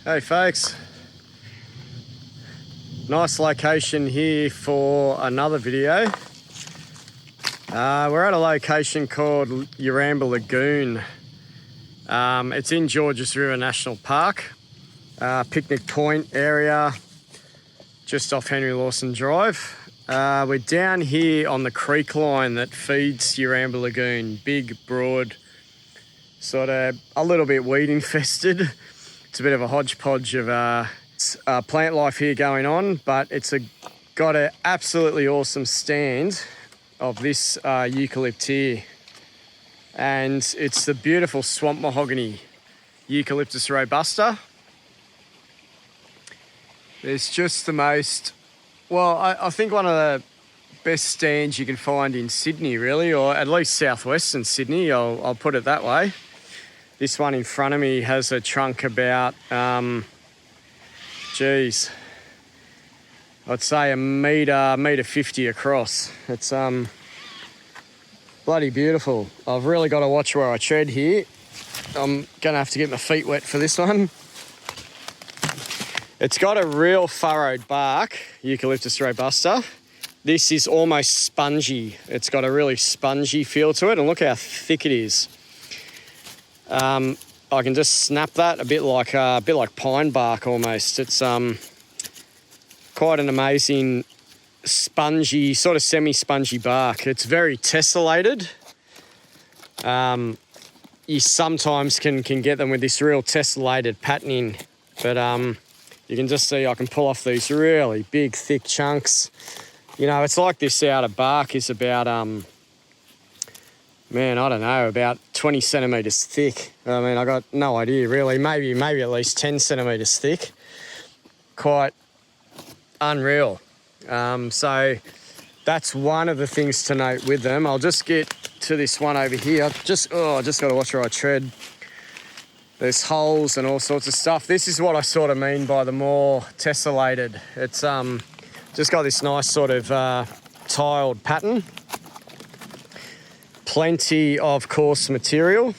Hey folks, nice location here for another video. We're at a location called Euicalyptus Lagoon. It's in Georges River National Park, picnic point area, just off Henry Lawson Drive. We're down here on the creek line that feeds Euicalyptus Lagoon, big, broad, sort of a little bit weed infested. It's a bit of a hodgepodge of plant life here going on, but it's got an absolutely awesome stand of this eucalypt here. And it's the beautiful swamp mahogany, Eucalyptus robusta. It's just the most, well, I think one of the best stands you can find in Sydney, really, or at least southwestern Sydney, I'll put it that way. This one in front of me has a trunk about, I'd say a metre 50 across. It's bloody beautiful. I've really got to watch where I tread here. I'm gonna have to get my feet wet for this one. It's got a real furrowed bark, Eucalyptus robusta. This is almost spongy. It's got a really spongy feel to it, and look how thick it is. I can just snap that a bit like pine bark almost. It's quite an amazing spongy, sort of semi-spongy bark. It's very tessellated. You sometimes can get them with this real tessellated patterning, but you can just see I can pull off these really big, thick chunks. You know, it's like this outer bark is about man, I don't know, about 20 centimetres thick. I mean, I got no idea really, maybe at least 10 centimetres thick. Quite unreal. So that's one of the things to note with them. I'll just get to this one over here. I just got to watch where I tread. There's holes and all sorts of stuff. This is what I sort of mean by the more tessellated. It's just got this nice sort of tiled pattern. Plenty of coarse material,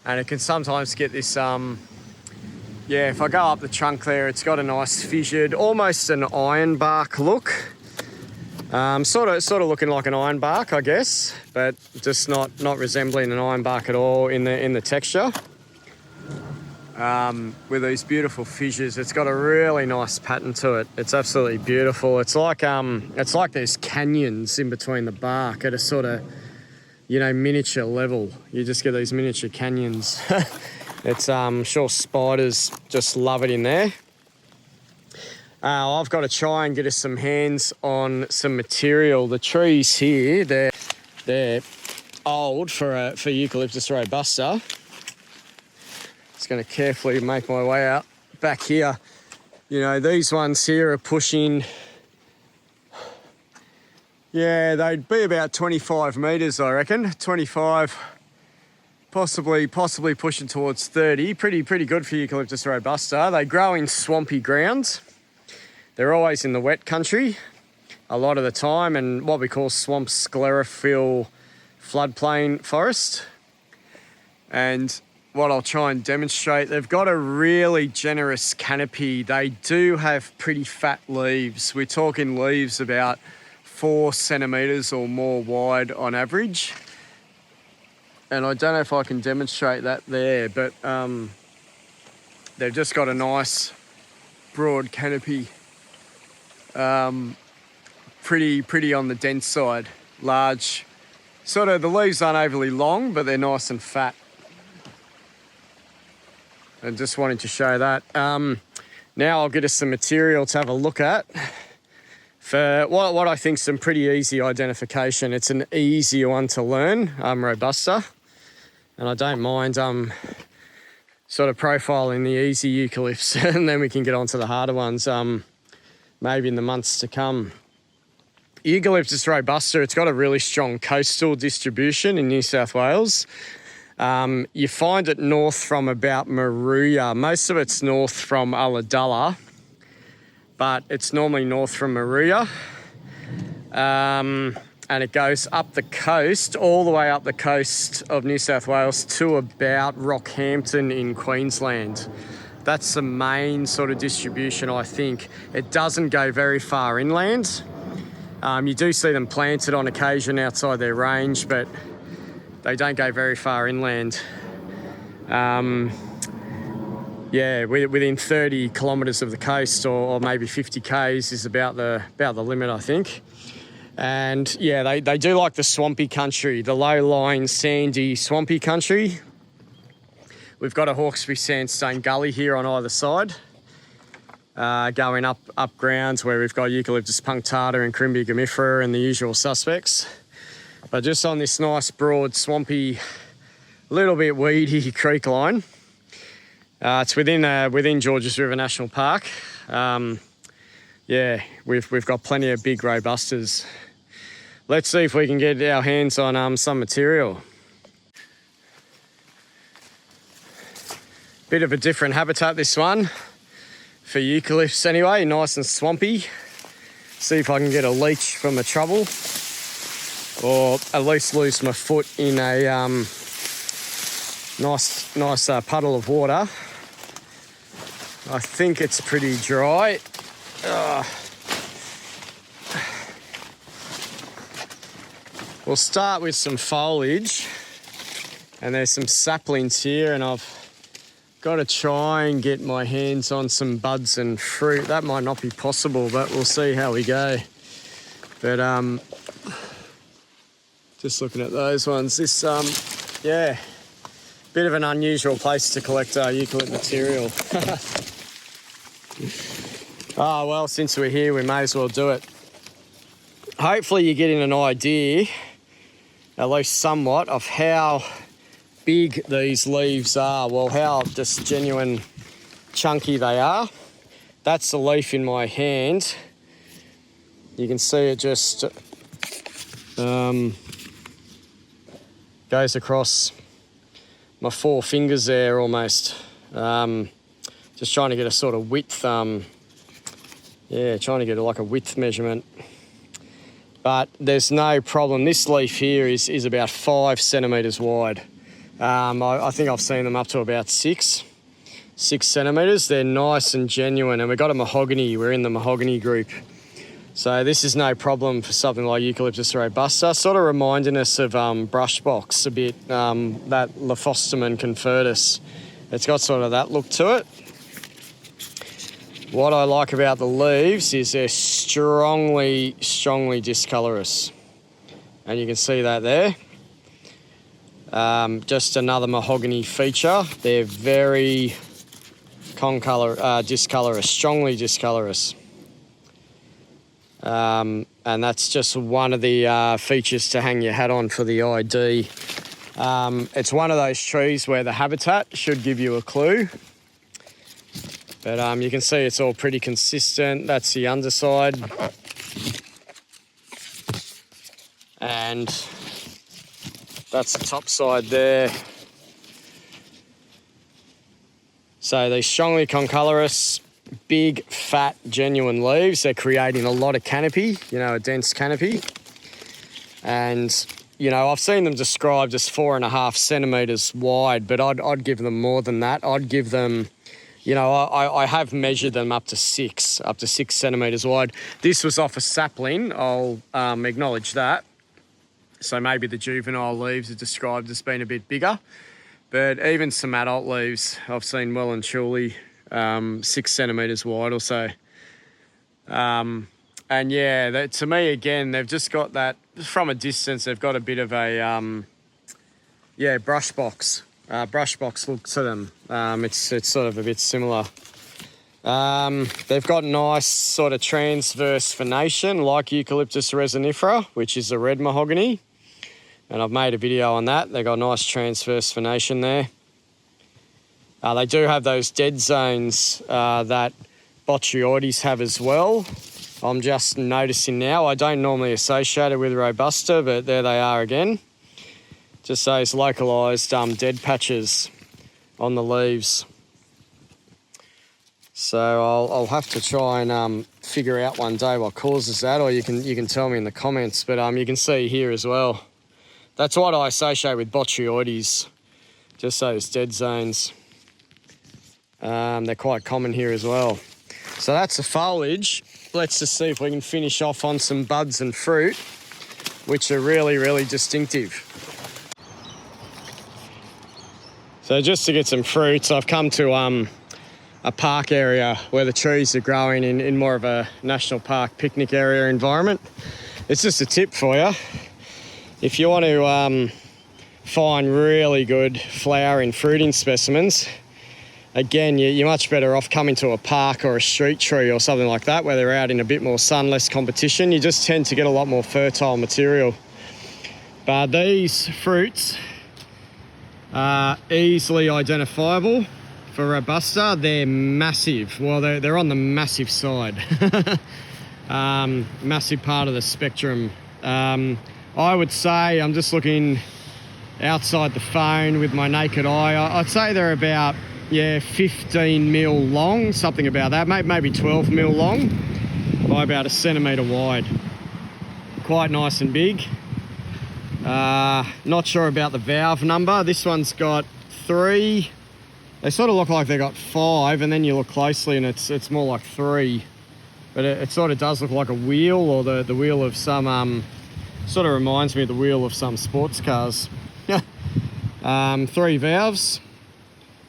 and it can sometimes get this if I go up the trunk there, it's got a nice fissured, almost an ironbark look, sort of looking like an ironbark, I guess, but just not resembling an ironbark at all in the texture. With these beautiful fissures, it's got a really nice pattern to it. It's absolutely beautiful. It's like there's canyons in between the bark at a sort of, miniature level. You just get these miniature canyons. It's I'm sure spiders just love it in there. I've got to try and get us some hands on some material. The trees here, they're old for Eucalyptus robusta. Just going to carefully make my way out back here. These ones here are pushing, they'd be about 25 metres, I reckon. 25, possibly pushing towards 30. Pretty good for Eucalyptus robusta. They grow in swampy grounds. They're always in the wet country a lot of the time, and what we call swamp sclerophyll floodplain forest. And what I'll try and demonstrate, they've got a really generous canopy. They do have pretty fat leaves. We're talking leaves about 4 centimetres or more wide on average. And I don't know if I can demonstrate that there, but they've just got a nice broad canopy. Pretty on the dense side. Large, sort of, the leaves aren't overly long, but they're nice and fat. And just wanting to show that. Now I'll get us some material to have a look at for what I think is some pretty easy identification. It's an easier one to learn, robusta. And I don't mind sort of profiling the easy eucalypts, and then we can get on to the harder ones maybe in the months to come. Eucalyptus robusta, it's got a really strong coastal distribution in New South Wales. You find it north from about Maruya. Most of it's north from Ulladulla, but it's normally north from Maruya. And it goes up the coast, all the way up the coast of New South Wales to about Rockhampton in Queensland. That's the main sort of distribution, I think. It doesn't go very far inland. You do see them planted on occasion outside their range, but they don't go very far inland. Yeah, within 30 kilometres of the coast, or maybe 50 k's is about the limit, I think. And yeah, they do like the swampy country, the low-lying, sandy, swampy country. We've got a Hawkesbury sandstone gully here on either side, going up grounds where we've got Eucalyptus punctata and Corymbia gomifera and the usual suspects. But just on this nice, broad, swampy, little bit weedy creek line. It's within Georges River National Park. Yeah, we've got plenty of big robustas. Let's see if we can get our hands on some material. Bit of a different habitat, this one, for eucalyptus anyway, nice and swampy. See if I can get a leech from a trouble, or at least lose my foot in a nice puddle of water. I think it's pretty dry. We'll start with some foliage, and there's some saplings here, and I've got to try and get my hands on some buds and fruit. That might not be possible, but we'll see how we go. But just looking at those ones, this yeah, bit of an unusual place to collect eucalypt material. Oh well, since we're here, we may as well do it. Hopefully you're getting an idea, at least somewhat, of how big these leaves are. Well, how just genuine chunky they are. That's the leaf in my hand. You can see it just goes across my 4 fingers there almost. Just trying to get a sort of width, yeah, trying to get like a width measurement. But there's no problem. This leaf here is about 5 centimetres wide. I think I've seen them up to about 6 centimetres. They're nice and genuine, and we've got a mahogany. We're in the mahogany group. So this is no problem for something like Eucalyptus robusta, sort of reminding us of brush box a bit, that Lophostomen convertus. It's got sort of that look to it. What I like about the leaves is they're strongly discolorous, and you can see that there. Just another mahogany feature. They're very discolorous, strongly discolorous. And that's just one of the features to hang your hat on for the ID. It's one of those trees where the habitat should give you a clue. But you can see it's all pretty consistent. That's the underside. And that's the top side there. So these strongly concolorous, big, fat, genuine leaves. They're creating a lot of canopy, you know, a dense canopy. And, you know, I've seen them described as 4.5 centimetres wide, but I'd give them more than that. I'd give them, you know, I have measured them up to 6 centimetres wide. This was off a sapling, I'll acknowledge that. So maybe the juvenile leaves are described as being a bit bigger. But even some adult leaves I've seen well and truly 6 centimetres wide or so. And yeah, to me, again, they've just got that, from a distance, they've got a bit of a, yeah, brush box look to them. It's sort of a bit similar. They've got nice sort of transverse venation like Eucalyptus resinifera, which is a red mahogany. And I've made a video on that. They've got nice transverse venation there. They do have those dead zones that Botrytis have as well. I'm just noticing now. I don't normally associate it with Robusta, but there they are again. Just those localised dead patches on the leaves. So I'll have to try and figure out one day what causes that, or you can tell me in the comments. But you can see here as well. That's what I associate with Botrytis, just those dead zones. They're quite common here as well. So that's the foliage. Let's just see if we can finish off on some buds and fruit, which are really, really distinctive. So just to get some fruits, I've come to a park area where the trees are growing in more of a national park picnic area environment. It's just a tip for you. If you want to find really good flowering fruiting specimens, again, you're much better off coming to a park or a street tree or something like that where they're out in a bit more sun, less competition. You just tend to get a lot more fertile material. But these fruits are easily identifiable for Robusta. They're massive. Well, they're on the massive side. Massive part of the spectrum. I would say, I'm just looking outside the phone with my naked eye, I'd say they're about 15 mil long, something about that, maybe 12 mil long by about 1 centimetre wide. Quite nice and big. Not sure about the valve number. This one's got 3. They sort of look like they got 5, and then you look closely and it's more like 3. But it sort of does look like a wheel, or the wheel of some, sort of reminds me of the wheel of some sports cars. 3 valves.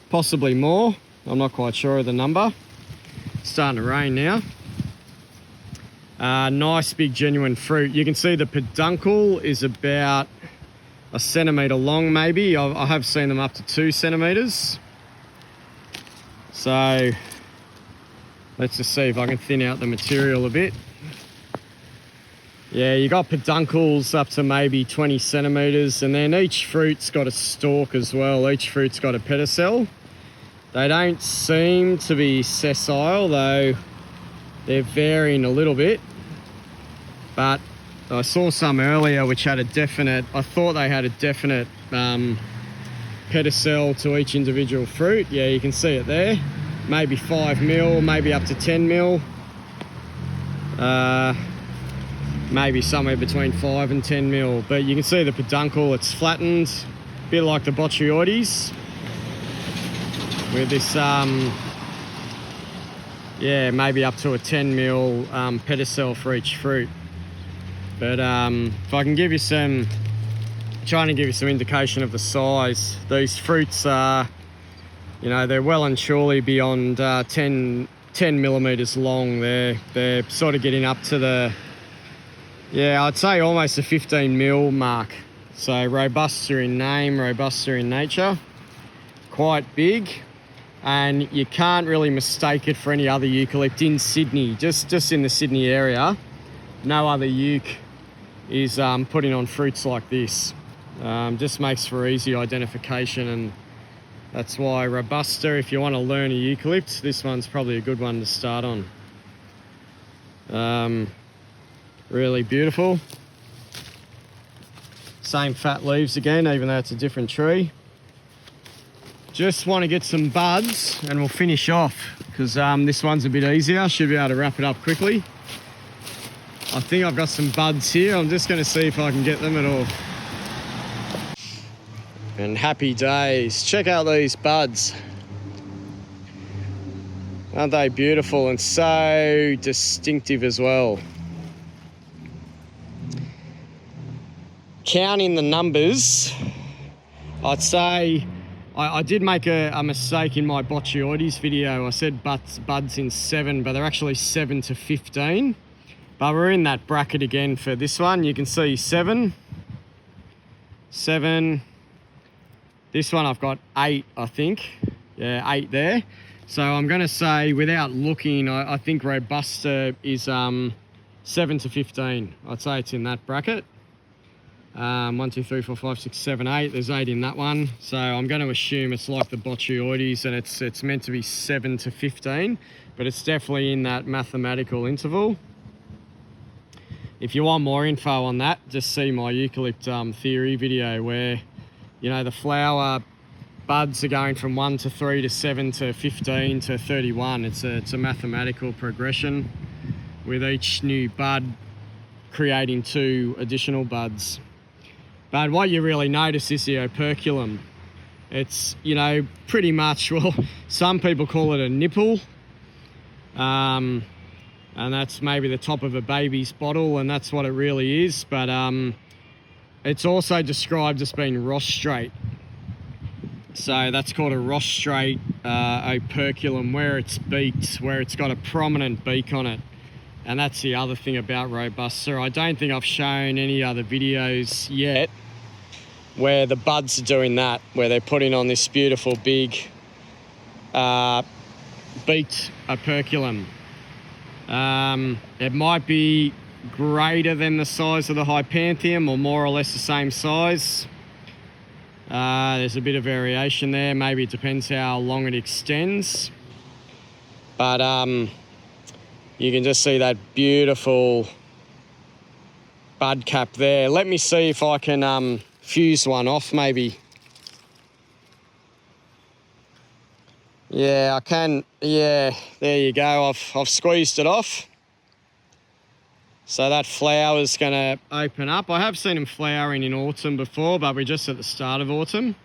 Possibly more. I'm not quite sure of the number. It's starting to rain now. Nice big genuine fruit. You can see the peduncle is about 1 centimetre long maybe. I have seen them up to 2 centimetres. So let's just see if I can thin out the material a bit. Yeah, you got peduncles up to maybe 20 centimetres, and then each fruit's got a stalk as well. Each fruit's got a pedicel. They don't seem to be sessile, though they're varying a little bit. But I saw some earlier which had a definite, I thought they had a definite pedicel to each individual fruit. Yeah, you can see it there. Maybe 5 mil, maybe up to 10 mil. Maybe somewhere between 5 and 10 mil. But you can see the peduncle, it's flattened, a bit like the Botrytis. With this, maybe up to a 10 mil pedicel for each fruit. But if I can give you trying to give you some indication of the size, these fruits are, they're well and surely beyond 10 millimetres long. They're sort of getting up to the, I'd say almost a 15 mil mark. So Robusta in name, Robusta in nature. Quite big. And you can't really mistake it for any other eucalypt in Sydney, just in the Sydney area. No other euc is putting on fruits like this. Just makes for easy identification, and that's why Robusta, if you want to learn a eucalypt, this one's probably a good one to start on. Really beautiful. Same fat leaves again, even though it's a different tree. Just want to get some buds and we'll finish off, because this one's a bit easier. Should be able to wrap it up quickly. I think I've got some buds here. I'm just going to see if I can get them at all. And happy days. Check out these buds. Aren't they beautiful and so distinctive as well? Counting the numbers, I'd say I did make a mistake in my Botrytis video. I said buds in 7, but they're actually 7 to 15. But we're in that bracket again for this one. You can see 7. This one I've got 8, I think. Yeah, 8 there. So I'm going to say, without looking, I think Robusta is 7 to 15. I'd say it's in that bracket. 1, 2, 3, 4, 5, 6, 7, 8. There's 8 in that one. So I'm going to assume it's like the Botrytis, and it's meant to be 7 to 15, but it's definitely in that mathematical interval. If you want more info on that, just see my eucalypt theory video where, the flower buds are going from 1 to 3 to 7 to 15 to 31. It's a mathematical progression with each new bud creating 2 additional buds. But what you really notice is the operculum. It's, you know, pretty much, well, some people call it a nipple. And that's maybe the top of a baby's bottle, and that's what it really is. But it's also described as being rostrate. So that's called a rostrate operculum, where it's beaked, where it's got a prominent beak on it. And that's the other thing about robusta. I don't think I've shown any other videos yet where the buds are doing that, where they're putting on this beautiful big beaked operculum. It might be greater than the size of the hypanthium, or more or less the same size. There's a bit of variation there. Maybe it depends how long it extends. But you can just see that beautiful bud cap there. Let me see if I can fuse one off, maybe. Yeah, I can. Yeah, there you go. I've squeezed it off. So that flower's going to open up. I have seen them flowering in autumn before, but we're just at the start of autumn.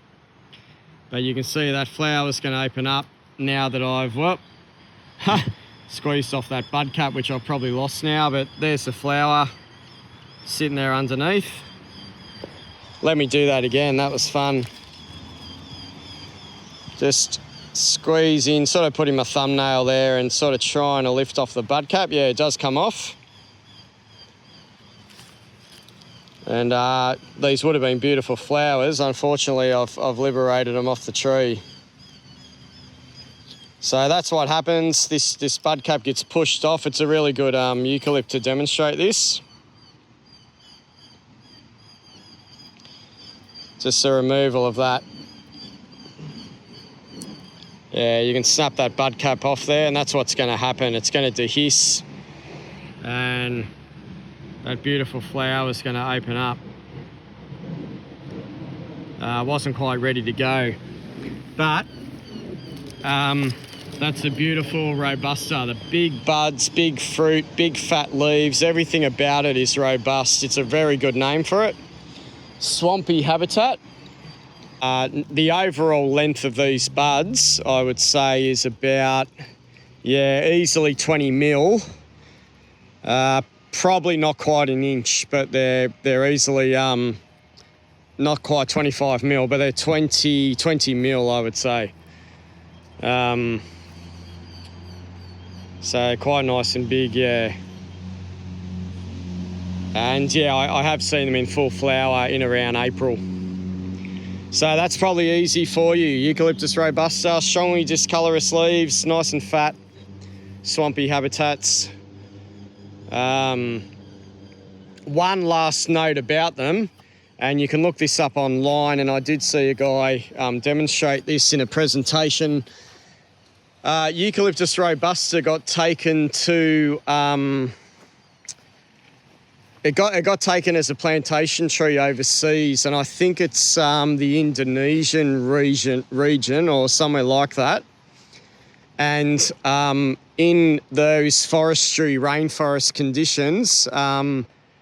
But you can see that flower's going to open up now that I've squeezed off that bud cap, which I've probably lost now. But there's the flower sitting there underneath. Let me do that again. That was fun. Just squeeze in, sort of putting my thumbnail there and sort of trying to lift off the bud cap. Yeah, it does come off. And these would have been beautiful flowers. Unfortunately, I've liberated them off the tree. So that's what happens. This bud cap gets pushed off. It's a really good eucalypt to demonstrate this. Just the removal of that. Yeah, you can snap that bud cap off there, and that's what's going to happen. It's going to dehisce, and that beautiful flower is going to open up. Wasn't quite ready to go, but that's a beautiful robusta. The big buds, big fruit, big fat leaves, everything about it is robust. It's a very good name for it. Swampy habitat. The overall length of these buds, I would say, is about, yeah, easily 20 mil. Probably not quite an inch, but they're easily not quite 25 mil, but they're 20 mil, I would say. So quite nice and big, yeah. And yeah, I have seen them in full flower in around April. So that's probably easy for you. Eucalyptus robusta, strongly discolorous leaves, nice and fat, swampy habitats. One last note about them, and you can look this up online, and I did see a guy demonstrate this in a presentation. Eucalyptus robusta got taken to... It got taken as a plantation tree overseas, and I think it's the Indonesian region or somewhere like that. And in those rainforest conditions,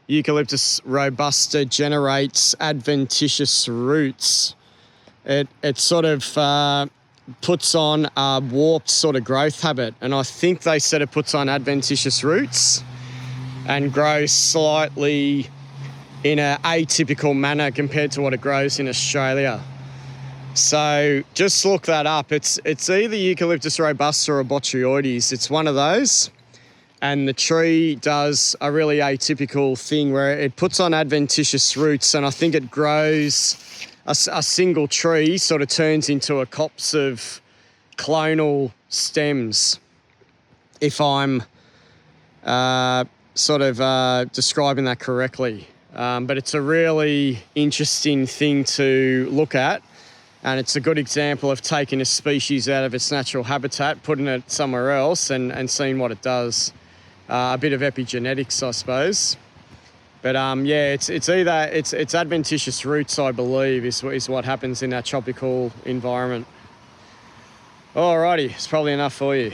Eucalyptus robusta generates adventitious roots. It sort of puts on a warped sort of growth habit, and I think they said it puts on adventitious roots and grows slightly in an atypical manner compared to what it grows in Australia. So just look that up. It's either Eucalyptus robusta or Botryoides. It's one of those. And the tree does a really atypical thing where it puts on adventitious roots, and I think it grows, a single tree sort of turns into a copse of clonal stems, if I'm describing that correctly. But it's a really interesting thing to look at, and it's a good example of taking a species out of its natural habitat, putting it somewhere else, and seeing what it does. A bit of epigenetics, I suppose. But yeah, it's adventitious roots, I believe, is what happens in that tropical environment. Alrighty, it's probably enough for you.